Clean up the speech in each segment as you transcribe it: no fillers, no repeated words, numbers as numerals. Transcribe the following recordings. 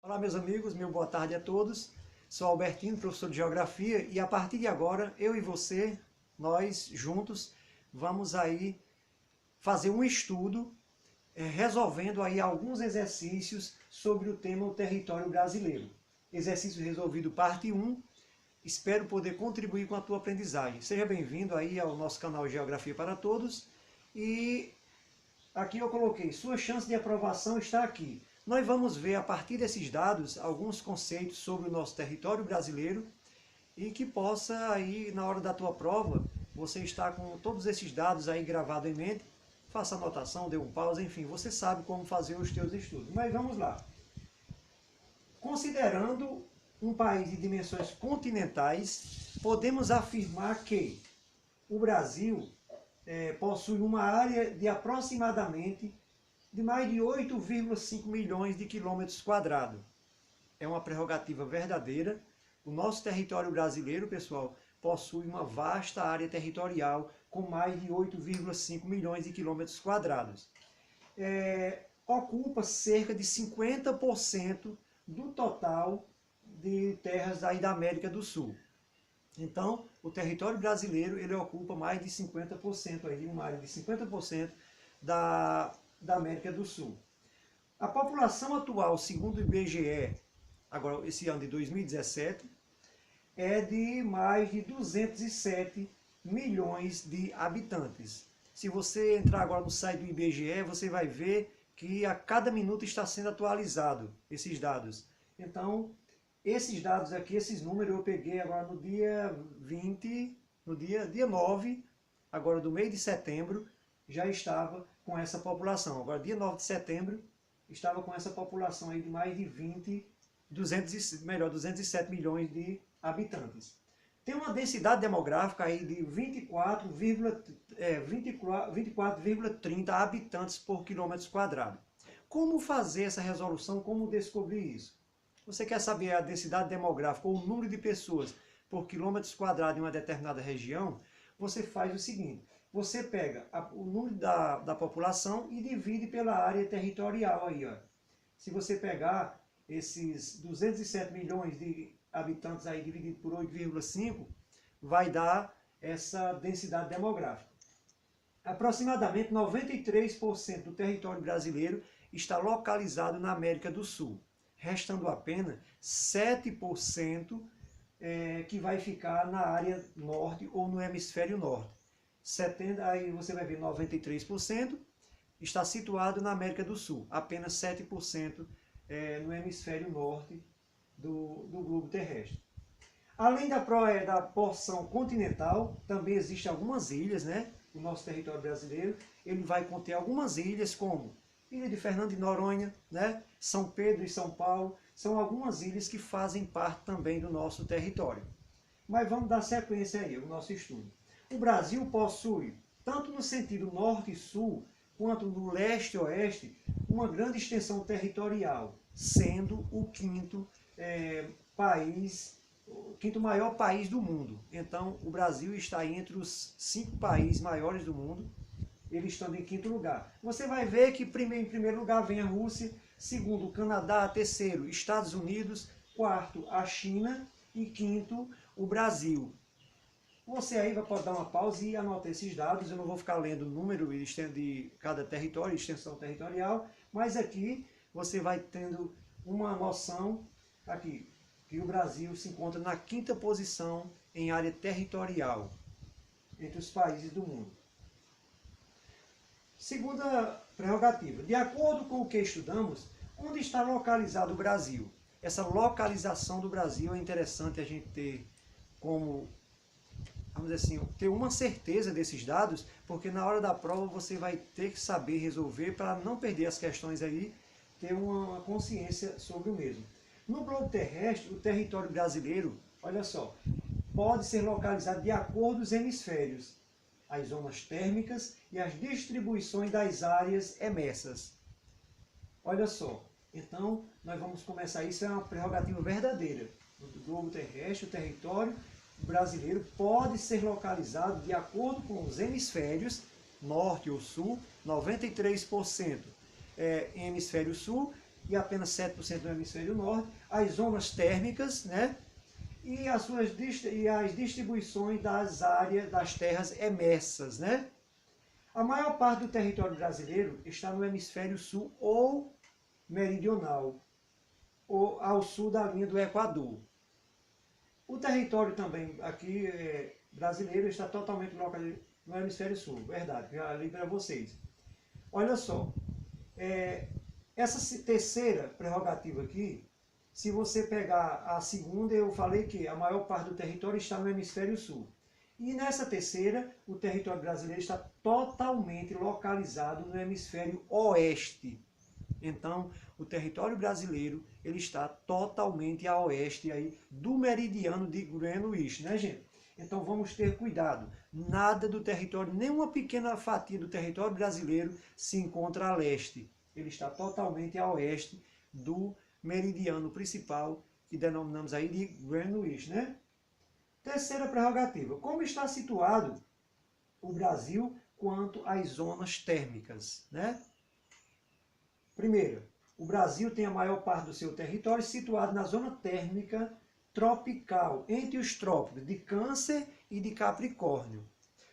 Olá meus amigos, meu boa tarde a todos. Sou Albertino, professor de Geografia, e a partir de agora, eu e você, nós juntos, vamos aí fazer um estudo resolvendo aí alguns exercícios sobre o tema o território brasileiro. Exercício resolvido parte 1. Espero poder contribuir com a tua aprendizagem. Seja bem-vindo aí ao nosso canal Geografia para Todos. E aqui eu coloquei, sua chance de aprovação está aqui. Nós vamos ver a partir desses dados alguns conceitos sobre o nosso território brasileiro e que possa aí na hora da tua prova você estar com todos esses dados aí gravados em mente, faça anotação, dê um pause, enfim, você sabe como fazer os teus estudos. Mas vamos lá. Considerando um país de dimensões continentais, podemos afirmar que o Brasil possui uma área de aproximadamente de mais de 8,5 milhões de quilômetros quadrados. É uma prerrogativa verdadeira. O nosso território brasileiro, pessoal, possui uma vasta área territorial com mais de 8,5 milhões de quilômetros quadrados. Ocupa cerca de 50% do total de terras aí da América do Sul. Então, o território brasileiro ele ocupa mais de 50%, aí, uma área de 50% da América do Sul. A população atual, segundo o IBGE, agora esse ano de 2017, é de mais de 207 milhões de habitantes. Se você entrar agora no site do IBGE, você vai ver que a cada minuto está sendo atualizado esses dados. Então, esses dados aqui, esses números eu peguei agora no dia 20, no dia 9, agora do mês de setembro, já estava com essa população. Agora, dia 9 de setembro, estava com essa população aí de mais de 207 milhões de habitantes. Tem uma densidade demográfica aí de 24,30 habitantes por quilômetro quadrado. Como fazer essa resolução? Como descobrir isso? Você quer saber a densidade demográfica ou o número de pessoas por quilômetros quadrados em uma determinada região? Você faz o seguinte, você pega o número da população e divide pela área territorial aí, ó. Se você pegar esses 207 milhões de habitantes aí dividido por 8,5, vai dar essa densidade demográfica. Aproximadamente 93% do território brasileiro está localizado na América do Sul, restando apenas 7% que vai ficar na área norte ou no hemisfério norte. Aí você vai ver 93% está situado na América do Sul, apenas 7% no hemisfério norte do globo terrestre. Além da porção continental, também existem algumas ilhas, né? O nosso território brasileiro, ele vai conter algumas ilhas como Ilha de Fernando de Noronha, né? São Pedro e São Paulo, são algumas ilhas que fazem parte também do nosso território. Mas vamos dar sequência aí ao nosso estudo. O Brasil possui, tanto no sentido norte e sul, quanto no leste e oeste, uma grande extensão territorial, sendo o quinto maior país do mundo. Então, o Brasil está entre os 5 países maiores do mundo, ele estando em quinto lugar. Você vai ver que em primeiro lugar vem a Rússia, segundo o Canadá, terceiro Estados Unidos, quarto a China e quinto o Brasil. Você aí pode dar uma pausa e anotar esses dados. Eu não vou ficar lendo o número de cada território, extensão territorial, mas aqui você vai tendo uma noção aqui, que o Brasil se encontra na 5ª posição em área territorial entre os países do mundo. Segunda prerrogativa. De acordo com o que estudamos, onde está localizado o Brasil? Essa localização do Brasil é interessante a gente ter como, vamos dizer assim, ter uma certeza desses dados, porque na hora da prova você vai ter que saber resolver para não perder as questões aí, ter uma consciência sobre o mesmo. No globo terrestre, o território brasileiro, olha só, pode ser localizado de acordo com os hemisférios, as zonas térmicas e as distribuições das áreas emersas. Olha só, então nós vamos começar, isso é uma prerrogativa verdadeira. No globo terrestre, o território brasileiro pode ser localizado de acordo com os hemisférios, norte ou sul, 93% em hemisfério sul e apenas 7% no hemisfério norte, as zonas térmicas, né? E as distribuições das áreas das terras emersas, né? A maior parte do território brasileiro está no hemisfério sul ou meridional, ou ao sul da linha do Equador. O território também aqui brasileiro está totalmente localizado no hemisfério sul, verdade, já li para vocês. Olha só, essa terceira prerrogativa aqui, se você pegar a segunda, eu falei que a maior parte do território está no hemisfério sul. E nessa terceira, o território brasileiro está totalmente localizado no hemisfério oeste. Então, o território brasileiro ele está totalmente a oeste aí do meridiano de Greenwich, né, gente? Então vamos ter cuidado. Nada do território, nenhuma pequena fatia do território brasileiro se encontra a leste. Ele está totalmente a oeste do meridiano principal, que denominamos aí de Greenwich, né? Terceira prerrogativa. Como está situado o Brasil quanto às zonas térmicas, né? Primeiro, o Brasil tem a maior parte do seu território situado na zona térmica tropical, entre os trópicos de Câncer e de Capricórnio.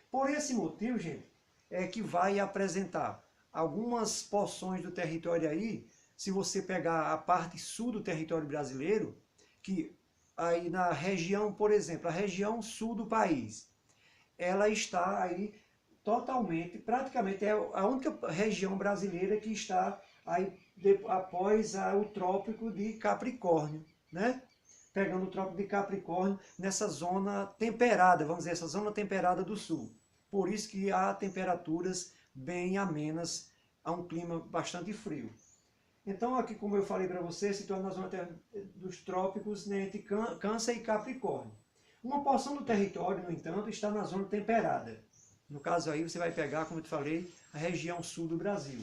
Por esse motivo, gente, é que vai apresentar algumas porções do território aí, se você pegar a parte sul do território brasileiro, que aí na região, por exemplo, a região sul do país, ela está aí totalmente, praticamente é a única região brasileira que está aí após o trópico de Capricórnio, né? Pegando o trópico de Capricórnio nessa zona temperada, vamos dizer, essa zona temperada do sul. Por isso que há temperaturas bem amenas, há um clima bastante frio. Então aqui, como eu falei para você, situado na zona dos trópicos, né, entre Câncer e Capricórnio. Uma porção do território, no entanto, está na zona temperada. No caso aí você vai pegar, como eu te falei, a região sul do Brasil,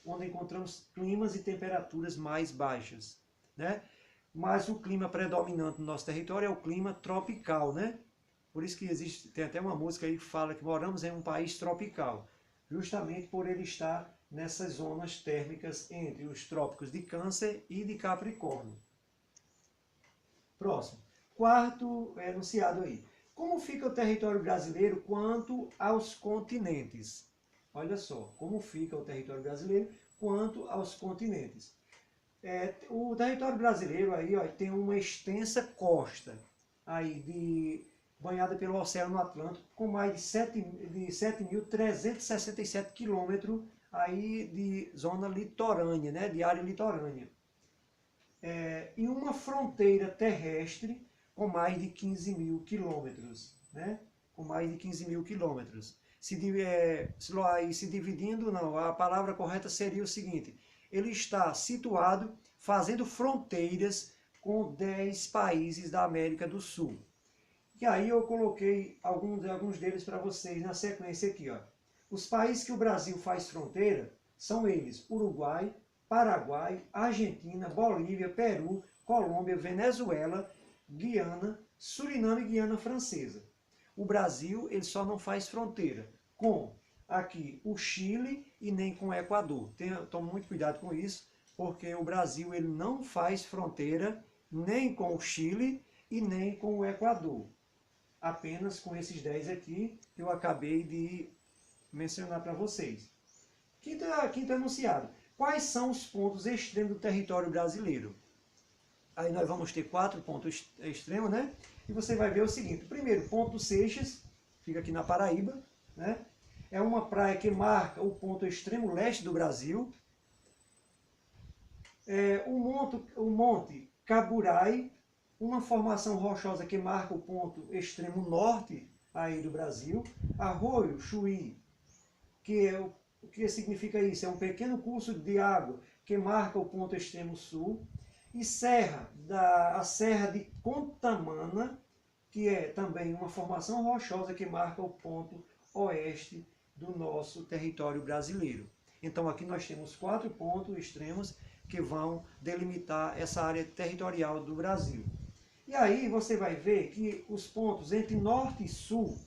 onde encontramos climas e temperaturas mais baixas, né? Mas o clima predominante no nosso território é o clima tropical, né? Por isso que tem até uma música aí que fala que moramos em um país tropical, justamente por ele estar nessas zonas térmicas entre os trópicos de Câncer e de Capricórnio. Próximo. Quarto enunciado aí. Como fica o território brasileiro quanto aos continentes? Olha só, como fica o território brasileiro quanto aos continentes. O território brasileiro aí, ó, tem uma extensa costa aí banhada pelo Oceano Atlântico, com mais de 7.367 quilômetros aí de zona litorânea, né, de área litorânea. E uma fronteira terrestre com mais de 15 mil quilômetros, né? Com mais de 15 mil quilômetros. Se dividindo, não, a palavra correta seria o seguinte: ele está situado fazendo fronteiras com 10 países da América do Sul. E aí eu coloquei alguns deles para vocês na sequência aqui, ó. Os países que o Brasil faz fronteira são eles: Uruguai, Paraguai, Argentina, Bolívia, Peru, Colômbia, Venezuela, Guiana, Suriname e Guiana Francesa. O Brasil ele só não faz fronteira com aqui o Chile e nem com o Equador. Tome muito cuidado com isso, porque o Brasil ele não faz fronteira nem com o Chile e nem com o Equador. Apenas com esses 10 aqui que eu acabei de mencionar para vocês. Quinto enunciado. Quais são os pontos extremos do território brasileiro? Aí nós vamos ter 4 pontos extremos, né? E você vai ver o seguinte. Primeiro, ponto Seixas, fica aqui na Paraíba, né? É uma praia que marca o ponto extremo leste do Brasil. O Monte Caburai, uma formação rochosa que marca o ponto extremo norte aí do Brasil. Arroio Chuí, o que significa isso? É um pequeno curso de água que marca o ponto extremo sul. E a Serra de Contamana, que é também uma formação rochosa que marca o ponto oeste do nosso território brasileiro. Então aqui nós temos 4 pontos extremos que vão delimitar essa área territorial do Brasil. E aí você vai ver que os pontos entre norte e sul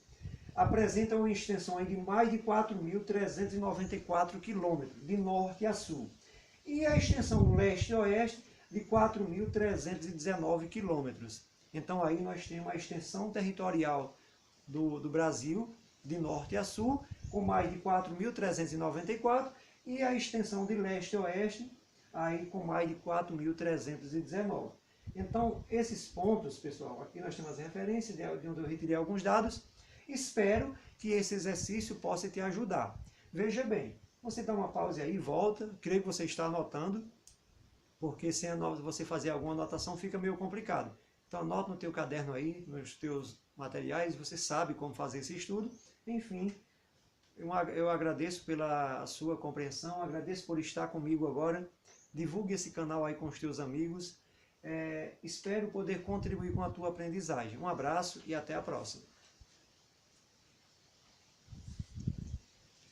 apresentam uma extensão de mais de 4.394 quilômetros, de norte a sul. e a extensão leste-oeste de 4.319 quilômetros. Então aí nós temos a extensão territorial do Brasil, de norte a sul, com mais de 4.394, e a extensão de leste a oeste, aí com mais de 4.319. Então, esses pontos, pessoal, aqui nós temos as referências de onde eu retirei alguns dados. Espero que esse exercício possa te ajudar. Veja bem, você dá uma pausa aí, volta, creio que você está anotando, porque sem você fazer alguma anotação fica meio complicado. Então anota no teu caderno aí, nos teus materiais, você sabe como fazer esse estudo. Enfim, eu agradeço pela sua compreensão, agradeço por estar comigo agora. Divulgue esse canal aí com os teus amigos. Espero poder contribuir com a tua aprendizagem. Um abraço e até a próxima.